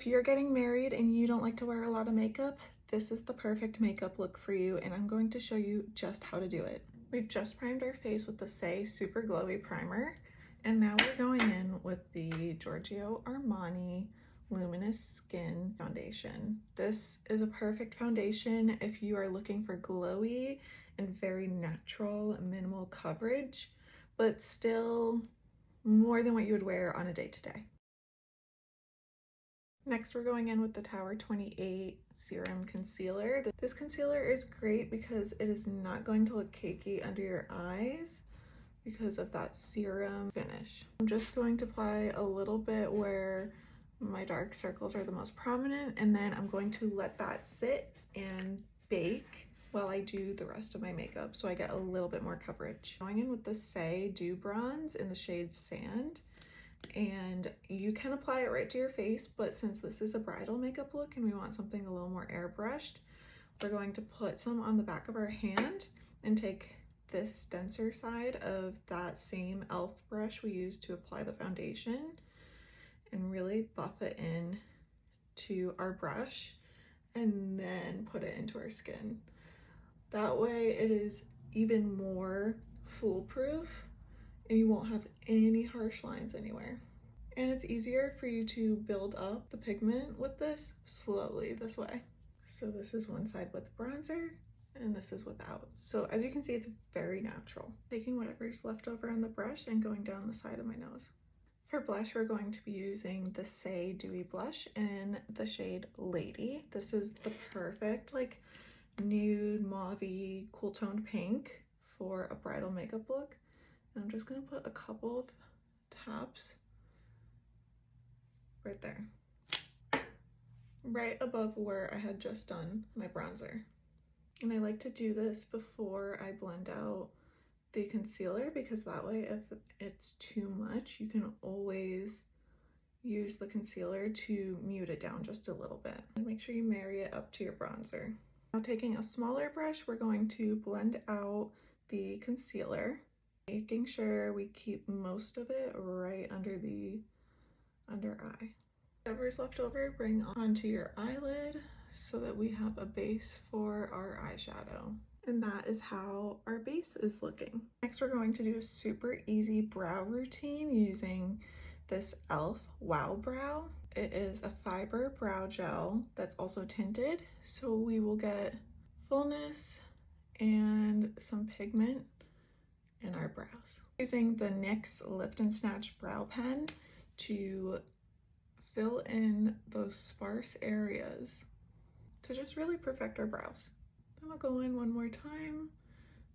If you're getting married and you don't like to wear a lot of makeup, this is the perfect makeup look for you, and I'm going to show you just how to do it. We've just primed our face with the Say Super Glowy Primer, and now we're going in with the Giorgio Armani Luminous Skin Foundation. This is a perfect foundation if you are looking for glowy and very natural, minimal coverage, but still more than what you would wear on a day-to-day. Next, we're going in with the Tower 28 Serum Concealer. This concealer is great because it is not going to look cakey under your eyes because of that serum finish. I'm just going to apply a little bit where my dark circles are the most prominent, and then I'm going to let that sit and bake while I do the rest of my makeup so I get a little bit more coverage. Going in with the Say Dew Bronze in the shade Sand. And you can apply it right to your face, but since this is a bridal makeup look and we want something a little more airbrushed, we're going to put some on the back of our hand and take this denser side of that same e.l.f. brush we used to apply the foundation and really buff it in to our brush and then put it into our skin. That way it is even more foolproof and you won't have any harsh lines anywhere. And it's easier for you to build up the pigment with this slowly this way. So this is one side with bronzer and this is without. So as you can see, it's very natural. Taking whatever's left over on the brush and going down the side of my nose. For blush, we're going to be using the Say Dewy Blush in the shade Lady. This is the perfect like nude, mauve-y, cool toned pink for a bridal makeup look. And I'm just gonna put a couple of taps right there, right above where I had just done my bronzer. And I like to do this before I blend out the concealer because that way if it's too much, you can always use the concealer to mute it down just a little bit. And make sure you marry it up to your bronzer. Now taking a smaller brush, we're going to blend out the concealer, making sure we keep most of it right under the under eye. Whatever's left over, bring onto your eyelid so that we have a base for our eyeshadow. And that is how our base is looking. Next, we're going to do a super easy brow routine using this e.l.f. Wow Brow. It is a fiber brow gel that's also tinted, so we will get fullness and some pigment in our brows. Using the NYX Lift and Snatch brow pen to fill in those sparse areas to just really perfect our brows. Then we'll go in one more time,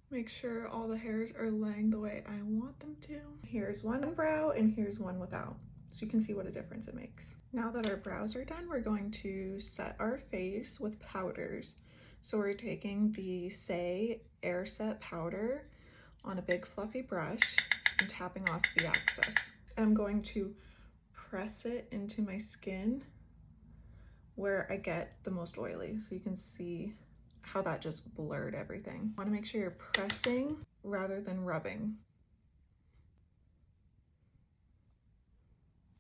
make sure all the hairs are laying the way I want them to. Here's one brow and here's one without, so you can see what a difference it makes. Now that our brows are done, we're going to set our face with powders. So we're taking the Say Air Set powder on a big fluffy brush and tapping off the excess. And I'm going to press it into my skin where I get the most oily, so you can see how that just blurred everything. Want to make sure you're pressing rather than rubbing.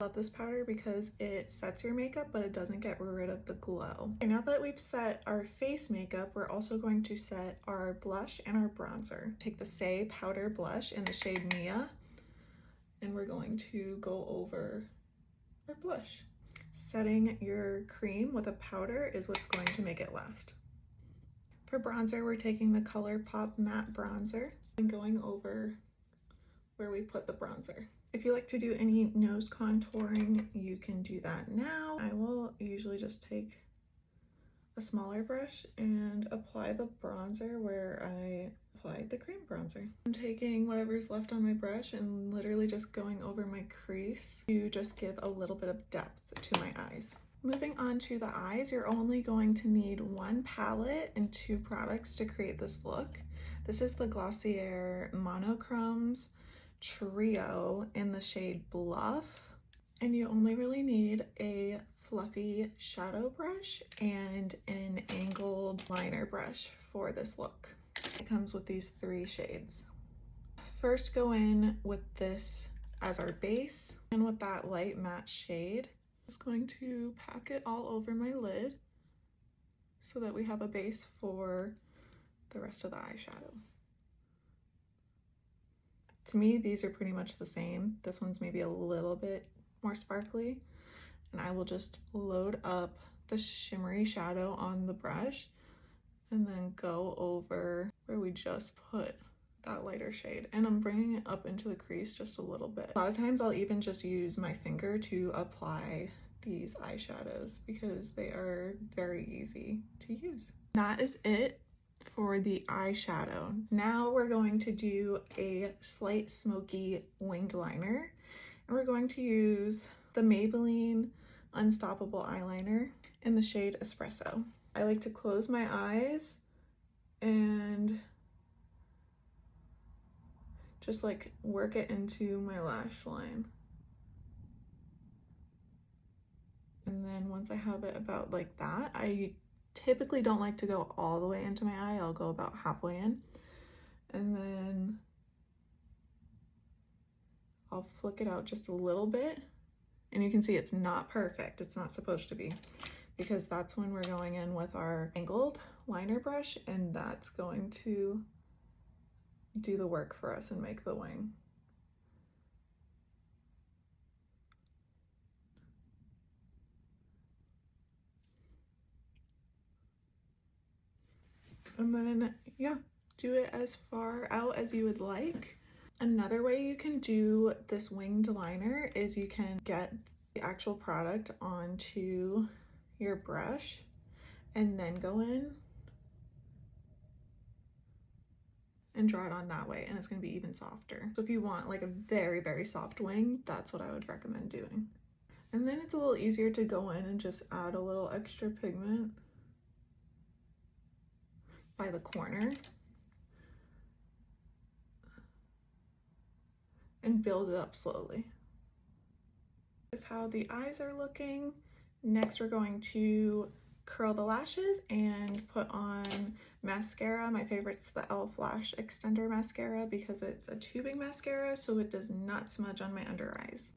I love this powder because it sets your makeup, but it doesn't get rid of the glow. Okay, now that we've set our face makeup, we're also going to set our blush and our bronzer. Take the Say Powder Blush in the shade Mia, and we're going to go over our blush. Setting your cream with a powder is what's going to make it last. For bronzer, we're taking the ColourPop Matte Bronzer and going over where we put the bronzer. If you like to do any nose contouring, you can do that now. I will usually just take a smaller brush and apply the bronzer where I applied the cream bronzer. I'm taking whatever's left on my brush and literally just going over my crease to just give a little bit of depth to my eyes. Moving on to the eyes, you're only going to need one palette and two products to create this look. This is the Glossier Monochromes Trio in the shade Bluff, and you only really need a fluffy shadow brush and an angled liner brush for this look. It comes with these three shades. First, go in with this as our base, and with that light matte shade, Just going to pack it all over my lid so that we have a base for the rest of the eyeshadow. To me, these are pretty much the same. This one's maybe a little bit more sparkly, and I will just load up the shimmery shadow on the brush and then go over where we just put that lighter shade, and I'm bringing it up into the crease just a little bit. A lot of times I'll even just use my finger to apply these eyeshadows because they are very easy to use. That is it for the eyeshadow. Now we're going to do a slight smoky winged liner, and we're going to use the Maybelline Unstoppable eyeliner in the shade Espresso. I like to close my eyes and just like work it into my lash line. And then once I have it about like that, I typically don't like to go all the way into my eye. I'll go about halfway in. And then I'll flick it out just a little bit. And you can see it's not perfect. It's not supposed to be, because that's when we're going in with our angled liner brush, and that's going to do the work for us and make the wing. And then, yeah, do it as far out as you would like. Another way you can do this winged liner is you can get the actual product onto your brush and then go in and draw it on that way, and it's going to be even softer. So if you want like a very, very soft wing, that's what I would recommend doing. And then it's a little easier to go in and just add a little extra pigment by the corner and build it up slowly. This is how the eyes are looking. Next, we're going to curl the lashes and put on mascara. My favorite's the e.l.f. Lash Extender Mascara because it's a tubing mascara, so it does not smudge on my under eyes.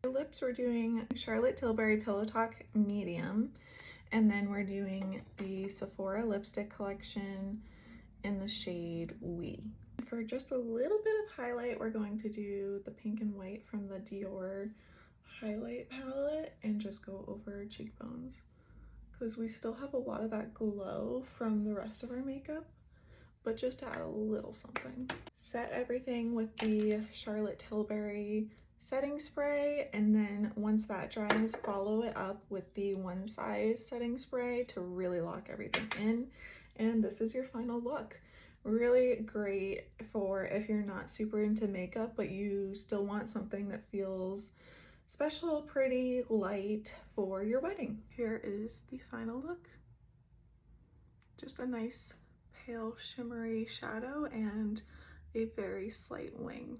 For lips, we're doing Charlotte Tilbury Pillow Talk Medium, and then we're doing the Sephora Lipstick Collection in the shade We. For just a little bit of highlight, we're going to do the pink and white from the Dior highlight palette and just go over our cheekbones, because we still have a lot of that glow from the rest of our makeup, but just to add a little something. Set everything with the Charlotte Tilbury setting spray, and then once that dries, follow it up with the One Size setting spray to really lock everything in. And this is your final look. Really great for if you're not super into makeup, but you still want something that feels special, pretty, light for your wedding. Here is the final look. Just a nice pale shimmery shadow and a very slight wing.